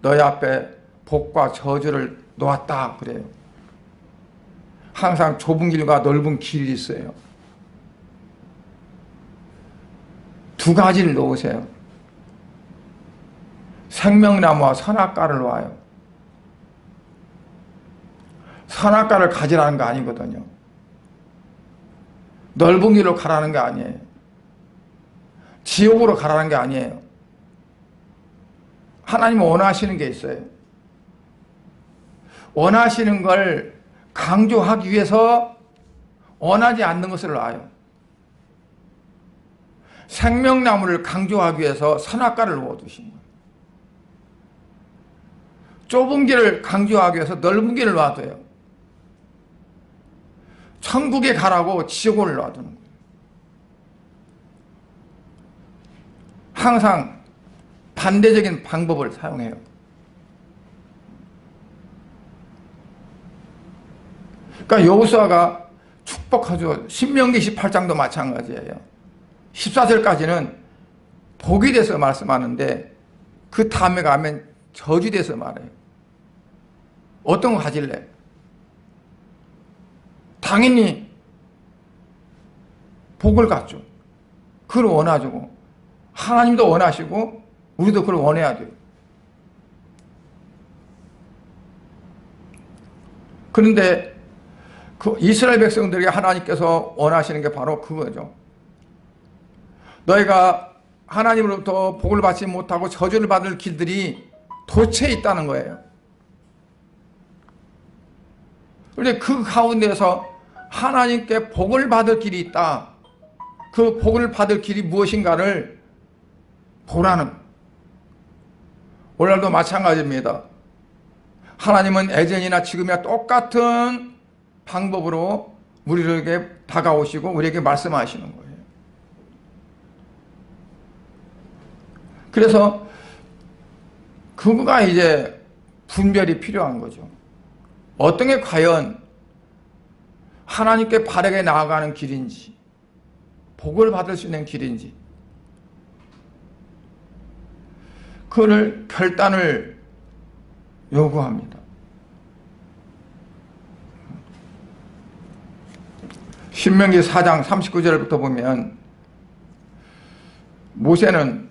너희 앞에 복과 저주를 놓았다 그래요. 항상 좁은 길과 넓은 길이 있어요. 두 가지를 놓으세요. 생명나무와 선악과를 놓아요. 선악과를 가지라는 거 아니거든요. 넓은 길로 가라는 게 아니에요. 지옥으로 가라는 게 아니에요. 하나님은 원하시는 게 있어요. 원하시는 걸 강조하기 위해서 원하지 않는 것을 놔요. 생명나무를 강조하기 위해서 선악과를 놓아두신 거예요. 좁은 길을 강조하기 위해서 넓은 길을 놔둬요. 천국에 가라고 지옥을 놔두는 거예요. 항상 반대적인 방법을 사용해요. 그러니까 여호수아가 축복하죠. 신명기 18장도 마찬가지예요. 14절까지는 복이 돼서 말씀하는데 그 다음에 가면 저주 돼서 말해요. 어떤 거 가질래? 당연히 복을 갖죠. 그걸 원하죠. 하나님도 원하시고 우리도 그걸 원해야 돼요. 그런데 그 이스라엘 백성들에게 하나님께서 원하시는 게 바로 그거죠. 너희가 하나님으로부터 복을 받지 못하고 저주를 받을 길들이 도처에 있다는 거예요. 그런데 그 가운데서 하나님께 복을 받을 길이 있다. 그 복을 받을 길이 무엇인가를 보라는, 오늘날도 마찬가지입니다. 하나님은 예전이나 지금이나 똑같은 방법으로 우리에게 다가오시고 우리에게 말씀하시는 거예요. 그래서 그거가 이제 분별이 필요한 거죠. 어떤 게 과연 하나님께 바르게 나아가는 길인지, 복을 받을 수 있는 길인지, 그거를 결단을 요구합니다. 신명기 4장 39절부터 보면 모세는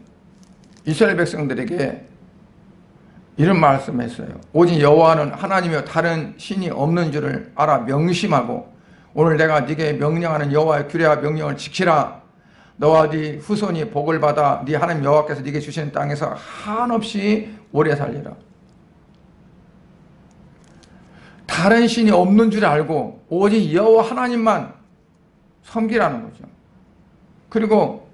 이스라엘 백성들에게 이런 말씀했어요. 오직 여호와는 하나님이요 다른 신이 없는 줄을 알아 명심하고 오늘 내가 네게 명령하는 여호와의 규례와 명령을 지키라. 너와 네 후손이 복을 받아 네 하나님 여호와께서 네게 주시는 땅에서 한없이 오래 살리라. 다른 신이 없는 줄 알고 오직 여호와 하나님만 섬기라는 거죠. 그리고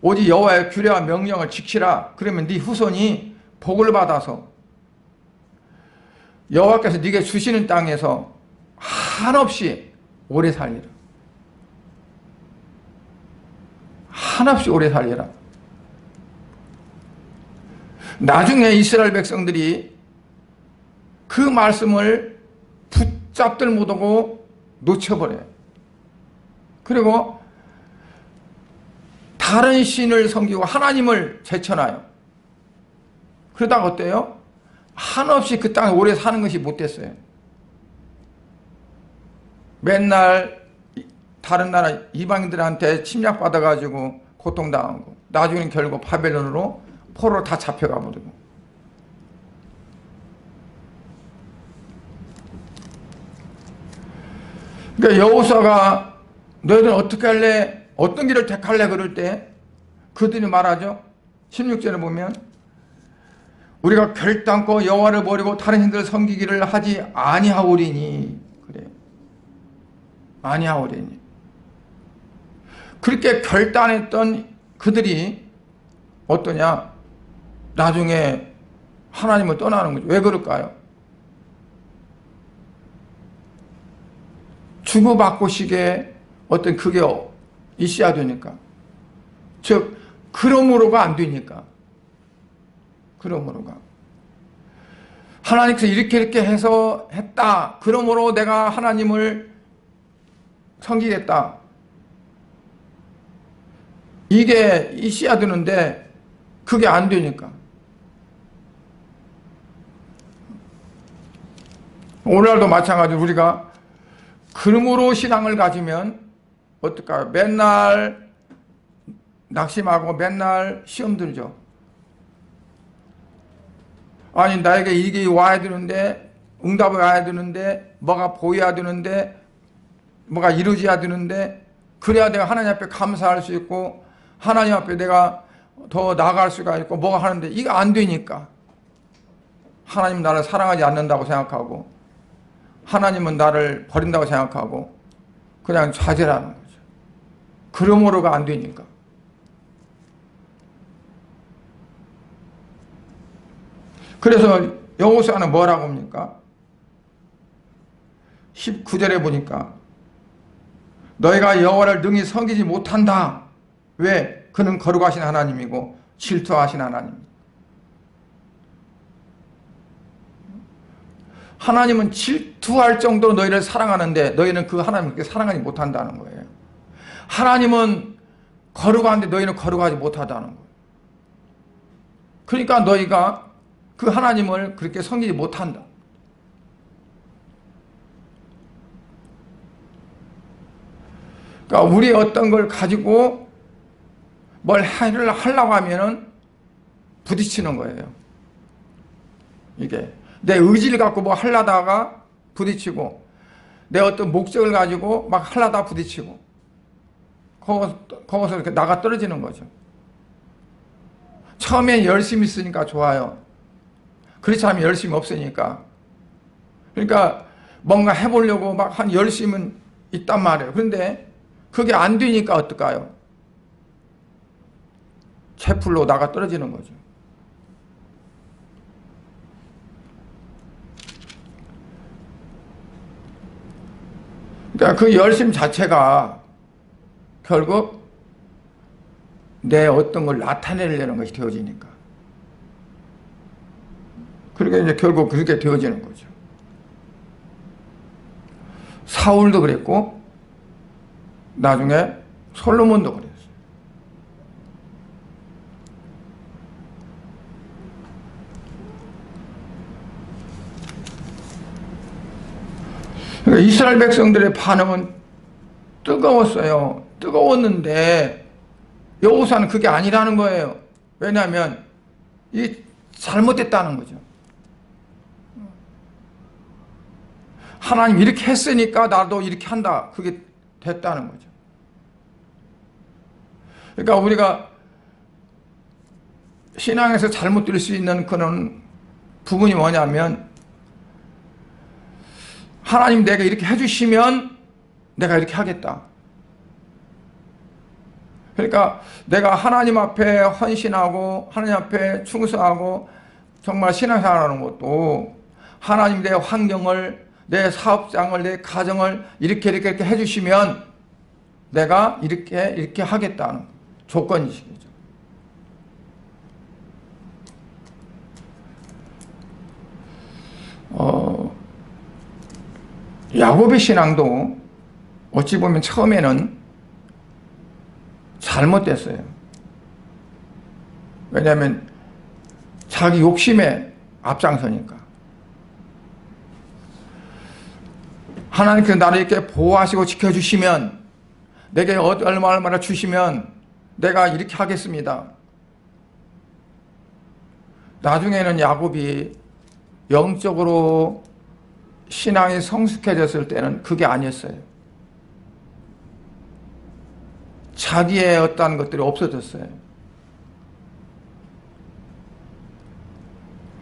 오직 여호와의 규례와 명령을 지키라. 그러면 네 후손이 복을 받아서 여호와께서 네게 주시는 땅에서 한없이 오래 살리라. 한없이 오래 살리라. 나중에 이스라엘 백성들이 그 말씀을 붙잡들 못하고 놓쳐버려요. 그리고 다른 신을 섬기고 하나님을 제쳐놔요. 그러다가 어때요? 한없이 그 땅에 오래 사는 것이 못됐어요. 맨날 다른 나라 이방인들한테 침략받아가지고 고통당하고 나중에는 결국 바벨론으로 포로로 다 잡혀가 버리고. 그러니까 여호수아가 너희들은 어떻게 할래? 어떤 길을 택할래? 그럴 때 그들이 말하죠. 16절에 보면 우리가 결단코 여호와를 버리고 다른 신들을 섬기기를 하지 아니하오리니. 그래요. 아니하오리니. 그렇게 결단했던 그들이 어떠냐? 나중에 하나님을 떠나는 거죠. 왜 그럴까요? 주고받고식의 어떤 그게 있어야 되니까. 즉 그러므로가 안 되니까. 그러므로가. 하나님께서 이렇게 해서 했다. 그러므로 내가 하나님을 섬기겠다. 이게 있어야 되는데 그게 안 되니까. 오늘날도 마찬가지로 우리가 그러므로 신앙을 가지면 어떨까요? 맨날 낙심하고 맨날 시험 들죠. 아니 나에게 이게 와야 되는데 응답이 와야 되는데 뭐가 보여야 되는데 뭐가 이루어져야 되는데 그래야 내가 하나님 앞에 감사할 수 있고 하나님 앞에 내가 더 나아갈 수가 있고 뭐가 하는데 이거 안 되니까 하나님 나를 사랑하지 않는다고 생각하고 하나님은 나를 버린다고 생각하고 그냥 좌절하는 거죠. 그러므로가 안 되니까. 그래서 여호수아는 뭐라고 합니까? 19절에 보니까 너희가 여호와를 능히 섬기지 못한다. 왜? 그는 거룩하신 하나님이고 질투하신 하나님. 하나님은 질투할 정도로 너희를 사랑하는데 너희는 그 하나님을 사랑하지 못한다는 거예요. 하나님은 거룩한데 너희는 거룩하지 못하다는 거예요. 그러니까 너희가 그 하나님을 그렇게 섬기지 못한다. 그러니까 우리 어떤 걸 가지고 뭘 하려고 하면은 부딪히는 거예요. 이게 내 의지를 갖고 뭐 하려다가 부딪히고 내 어떤 목적을 가지고 막 하려다 부딪히고 거기서 이렇게 나가 떨어지는 거죠. 처음엔 열심히 있으니까 좋아요. 그렇지 않으면 열심히 없으니까. 그러니까 뭔가 해보려고 막 한 열심은 있단 말이에요. 그런데 그게 안 되니까 어떨까요? 채플로 나가 떨어지는 거죠. 그러니까 그 열심 자체가 결국 내 어떤 걸 나타내려는 것이 되어지니까. 그러니까 이제 결국 그렇게 되어지는 거죠. 사울도 그랬고, 나중에 솔로몬도 그랬어요. 그러니까 이스라엘 백성들의 반응은 뜨거웠어요. 뜨거웠는데 여호사는 그게 아니라는 거예요. 왜냐하면 이 잘못됐다는 거죠. 하나님 이렇게 했으니까 나도 이렇게 한다. 그게 됐다는 거죠. 그러니까 우리가 신앙에서 잘못 들 수 있는 그런 부분이 뭐냐면, 하나님 내가 이렇게 해주시면 내가 이렇게 하겠다. 그러니까 내가 하나님 앞에 헌신하고 하나님 앞에 충성하고 정말 신앙생활하는 것도, 하나님 내 환경을, 내 사업장을, 내 가정을 이렇게 해주시면 내가 이렇게 하겠다는 조건이시죠. 야곱의 신앙도 어찌 보면 처음에는 잘못됐어요. 왜냐하면 자기 욕심에 앞장서니까. 하나님께서 나를 이렇게 보호하시고 지켜주시면, 내게 얼마나 주시면 내가 이렇게 하겠습니다. 나중에는 야곱이 영적으로 신앙이 성숙해졌을 때는 그게 아니었어요. 자기의 어떠한 것들이 없어졌어요.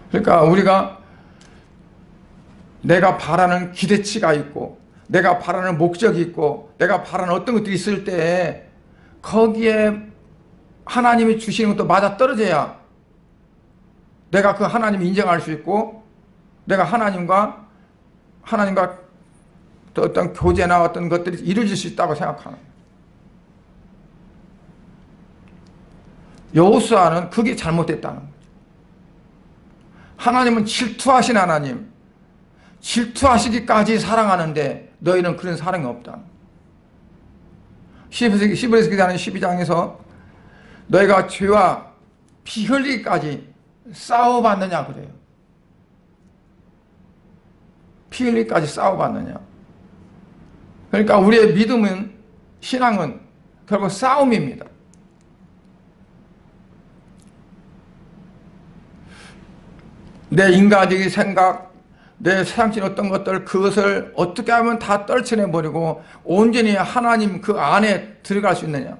그러니까 우리가 내가 바라는 기대치가 있고, 내가 바라는 목적이 있고, 내가 바라는 어떤 것들이 있을 때 거기에 하나님이 주시는 것도 맞아 떨어져야 내가 그 하나님을 인정할 수 있고, 내가 하나님과 어떤 교제나 어떤 것들이 이루어질 수 있다고 생각하는 거예요. 여호수아는 그게 잘못됐다는 거죠. 하나님은 질투하신 하나님, 질투하시기까지 사랑하는데 너희는 그런 사랑이 없다. 히브리서 기자는 12장에서 너희가 죄와 피 흘리기까지 싸워봤느냐 그래요. 피 흘리기까지 싸워봤느냐. 그러니까 우리의 믿음은, 신앙은 결국 싸움입니다. 내 인간적인 생각, 내 세상적인 어떤 것들, 그것을 어떻게 하면 다 떨쳐내버리고 온전히 하나님 그 안에 들어갈 수 있느냐.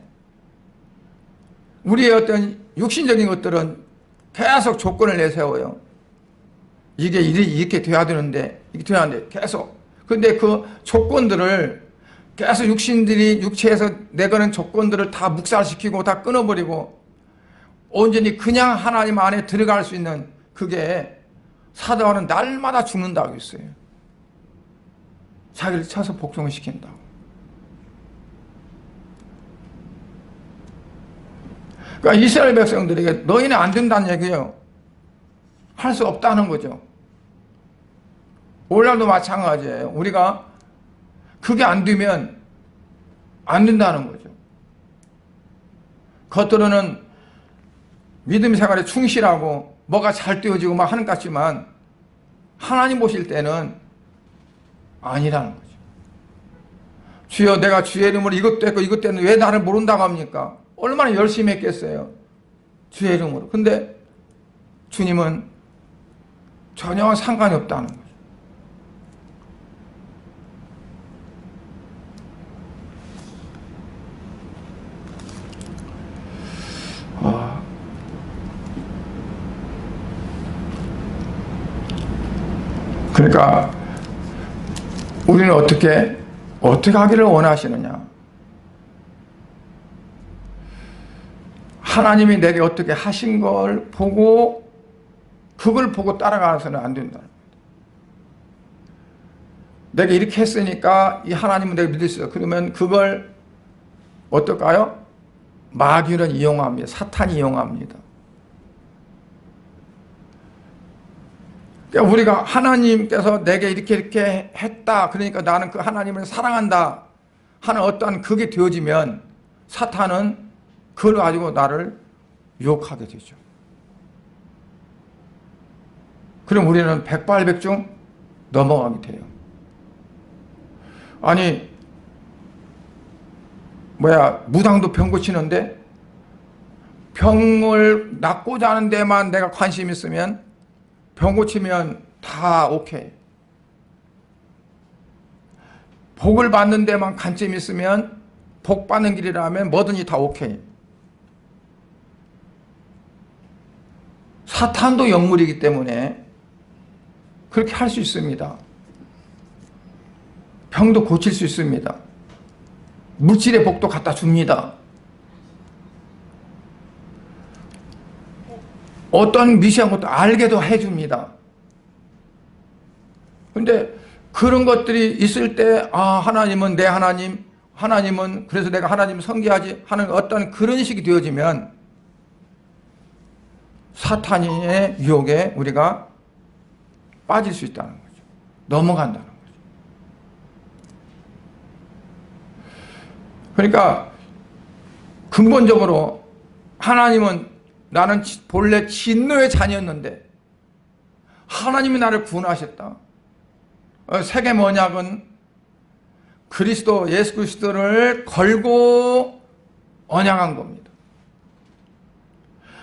우리의 어떤 육신적인 것들은 계속 조건을 내세워요. 이게 이렇게 돼야 되는데, 이렇게 돼야 하는데, 계속. 근데 그 조건들을 계속 육체에서 내거는 조건들을 다 묵살시키고 다 끊어버리고 온전히 그냥 하나님 안에 들어갈 수 있는, 그게 사도하는 날마다 죽는다고 했어요. 자기를 쳐서 복종을 시킨다고. 그러니까 이스라엘 백성들에게 너희는 안 된다는 얘기예요. 할 수 없다는 거죠. 오늘날도 마찬가지예요. 우리가 그게 안 되면 안 된다는 거죠. 겉으로는 믿음 생활에 충실하고 뭐가 잘 되어지고 막 하는 것 같지만 하나님 보실 때는 아니라는 거죠. 주여, 내가 주의 이름으로 이것도 했고 이것도 했는데 왜 나를 모른다고 합니까? 얼마나 열심히 했겠어요. 주의 이름으로. 근데 주님은 전혀 상관이 없다는 거죠. 그러니까 우리는 어떻게 하기를 원하시느냐. 하나님이 내게 어떻게 하신 걸 보고 그걸 보고 따라가서는 안 된다. 내가 이렇게 했으니까 이 하나님은 내가 믿을 수 있어. 그러면 그걸 어떨까요? 마귀는 이용합니다. 사탄이 이용합니다. 그러니까 우리가 하나님께서 내게 이렇게 했다. 그러니까 나는 그 하나님을 사랑한다 하는 어떠한 그게 되어지면 사탄은 그걸 가지고 나를 유혹하게 되죠. 그럼 우리는 백발백중 넘어가게 돼요. 아니 무당도 병 고치는데 병을 낫고자 하는 데만 내가 관심 있으면 병 고치면 다 오케이. 복을 받는 데만 관심 있으면 복 받는 길이라면 뭐든지 다 오케이. 사탄도 영물이기 때문에 그렇게 할 수 있습니다. 병도 고칠 수 있습니다. 물질의 복도 갖다 줍니다. 어떤 미시한 것도 알게도 해줍니다. 근데 그런 것들이 있을 때 하나님은 내 하나님, 하나님은 그래서 내가 하나님 섬겨야지 하는 어떤 그런 식이 되어지면 사탄의 유혹에 우리가 빠질 수 있다는 거죠. 넘어간다는 거죠. 그러니까 근본적으로 하나님은 나는 본래 진노의 자녀였는데 하나님이 나를 구원하셨다. 세겜 언약은 그리스도 예수 그리스도를 걸고 언약한 겁니다.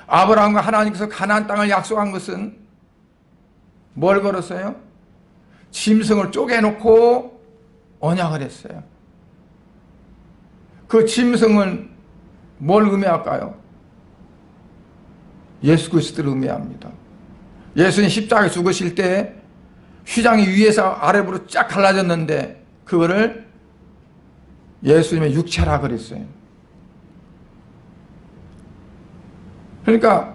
아브라함과 하나님께서 가나안 땅을 약속한 것은 뭘 걸었어요? 짐승을 쪼개놓고 언약을 했어요. 그 짐승은 뭘 의미할까요? 예수 그리스도를 의미합니다. 예수님 십자가에 죽으실 때 휘장이 위에서 아래로 쫙 갈라졌는데 그거를 예수님의 육체라 그랬어요. 그러니까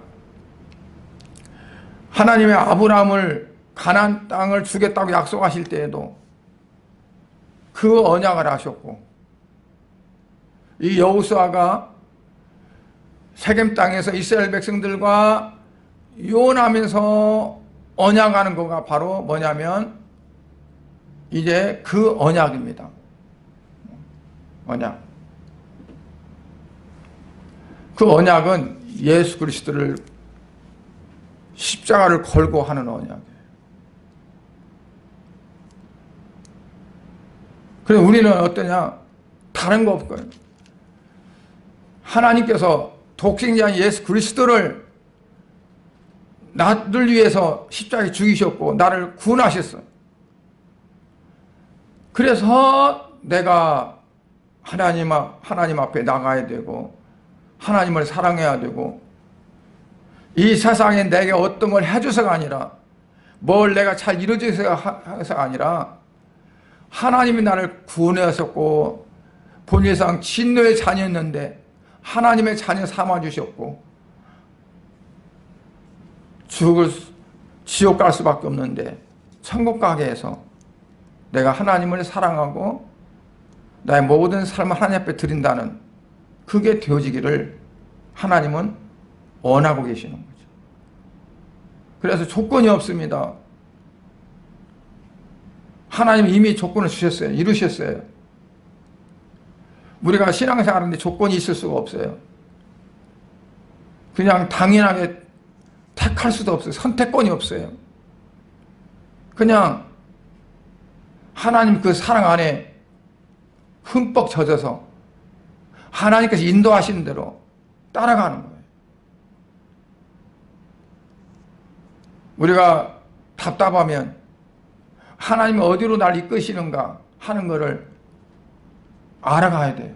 하나님의 아브라함을 가나안 땅을 주겠다고 약속하실 때에도 그 언약을 하셨고, 이 여호수아가 세겜 땅에서 이스라엘 백성들과 요원하면서 언약하는 거가 바로 뭐냐면 이제 그 언약입니다. 언약. 그 언약은 예수 그리스도를 십자가를 걸고 하는 언약이에요. 그래서 우리는 어떠냐? 다른 거 없고요. 하나님께서 독생자인 예수 그리스도를 나를 위해서 십자가에 죽이셨고 나를 구원하셨어요. 그래서 내가 하나님 앞에 나가야 되고 하나님을 사랑해야 되고 이 세상에 내게 어떤 걸 해줘서가 아니라 뭘 내가 잘 이루어져서가 아니라 하나님이 나를 구원하셨고 본예상 진노의 자녀였는데 하나님의 자녀 삼아주셨고 지옥 갈 수밖에 없는데 천국 가게 해서 내가 하나님을 사랑하고 나의 모든 삶을 하나님 앞에 드린다는 그게 되어지기를 하나님은 원하고 계시는 거죠. 그래서 조건이 없습니다. 하나님 이미 조건을 주셨어요. 이루셨어요. 우리가 신앙생활하는데 조건이 있을 수가 없어요. 그냥 당연하게 택할 수도 없어요. 선택권이 없어요. 그냥 하나님 그 사랑 안에 흠뻑 젖어서 하나님께서 인도하시는 대로 따라가는 거예요. 우리가 답답하면 하나님이 어디로 날 이끄시는가 하는 것을 알아가야 돼요.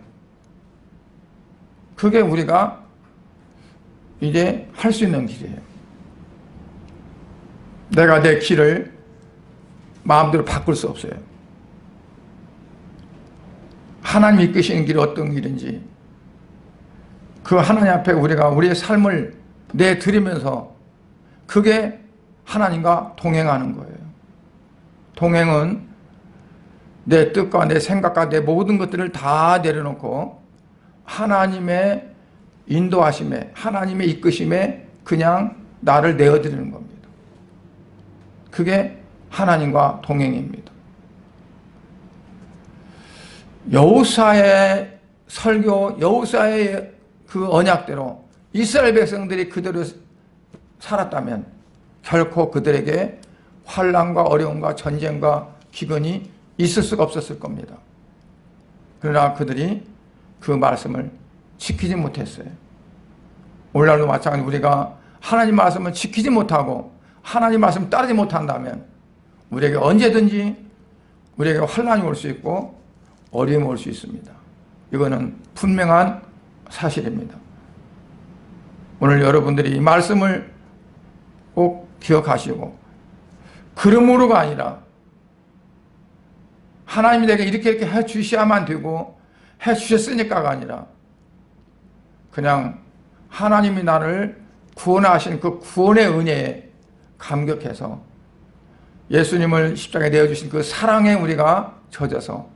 그게 우리가 이제 할 수 있는 길이에요. 내가 내 길을 마음대로 바꿀 수 없어요. 하나님이 이끄시는 길이 어떤 길인지 그 하나님 앞에 우리가 우리의 삶을 내드리면서 그게 하나님과 동행하는 거예요. 동행은 내 뜻과 내 생각과 내 모든 것들을 다 내려놓고 하나님의 인도하심에, 하나님의 이끄심에 그냥 나를 내어드리는 겁니다. 그게 하나님과 동행입니다. 여호수아의 설교, 여호수아의 그 언약대로 이스라엘 백성들이 그대로 살았다면 결코 그들에게 환난과 어려움과 전쟁과 기근이 있을 수가 없었을 겁니다. 그러나 그들이 그 말씀을 지키지 못했어요. 오늘날도 마찬가지로 우리가 하나님 말씀을 지키지 못하고 하나님 말씀을 따르지 못한다면 우리에게 언제든지 우리에게 환난이 올 수 있고 어려움이 올 수 있습니다. 이거는 분명한 사실입니다. 오늘 여러분들이 이 말씀을 꼭 기억하시고 그러므로가 아니라 하나님이 내게 이렇게 해주셔야만 되고 해주셨으니까가 아니라 그냥 하나님이 나를 구원하신 그 구원의 은혜에 감격해서 예수님을 십자가에 내어주신 그 사랑에 우리가 젖어서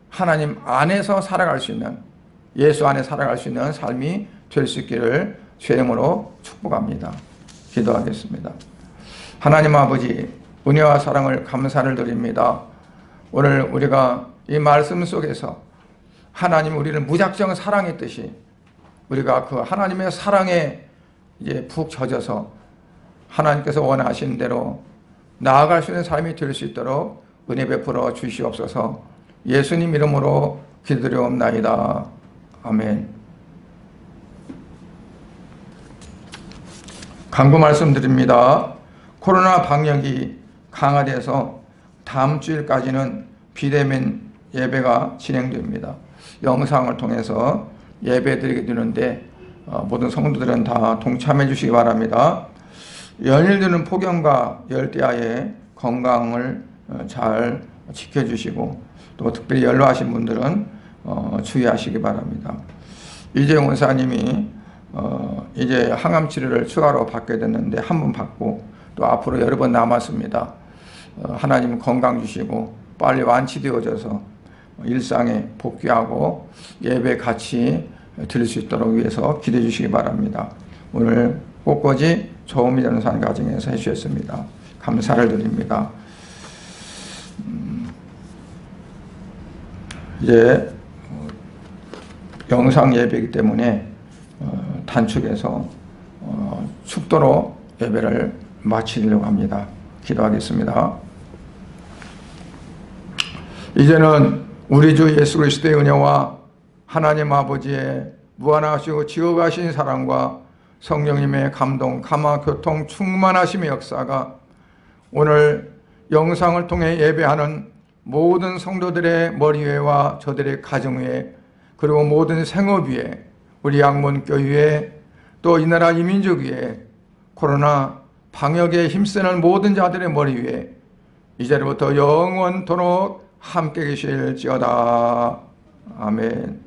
하나님 안에서 살아갈 수 있는, 예수 안에 살아갈 수 있는 삶이 될 수 있기를 주의 이름으로 축복합니다. 기도하겠습니다. 하나님 아버지, 은혜와 사랑을 감사를 드립니다. 오늘 우리가 이 말씀 속에서 하나님 우리를 무작정 사랑했듯이 우리가 그 하나님의 사랑에 이제 푹 젖어서 하나님께서 원하시는 대로 나아갈 수 있는 삶이 될 수 있도록 은혜 베풀어 주시옵소서. 예수님 이름으로 기도드리옵나이다. 아멘. 간구 말씀드립니다. 코로나 방역이 강화돼서 다음 주일까지는 비대면 예배가 진행됩니다. 영상을 통해서 예배 드리게 되는데 모든 성도들은 다 동참해 주시기 바랍니다. 연일드는 폭염과 열대야의 건강을 잘 지켜주시고 또 특별히 연로하신 분들은 주의하시기 바랍니다. 이재용 원사님이 이제 항암 치료를 추가로 받게 됐는데 한 번 받고 또 앞으로 여러 번 남았습니다. 하나님 건강 주시고 빨리 완치되어져서 일상에 복귀하고 예배 같이 드릴 수 있도록 위해서 기도해 주시기 바랍니다. 오늘 꽃꽂이 조음이 되는 산 가정에서 해주셨습니다. 감사를 드립니다. 이제 영상 예배이기 때문에 단축해서 축도로 예배를 마치려고 합니다. 기도하겠습니다. 이제는 우리 주 예수 그리스도의 은혜와 하나님 아버지의 무한하시고 지극하신 사랑과 성령님의 감동, 감화, 교통, 충만하심의 역사가 오늘 영상을 통해 예배하는 모든 성도들의 머리 위에와 저들의 가정 위에 그리고 모든 생업 위에 우리 양문교회 또 이 나라 이민족 위에 코로나 방역에 힘쓰는 모든 자들의 머리 위에 이제부터 영원토록 함께 계실지어다. 아멘.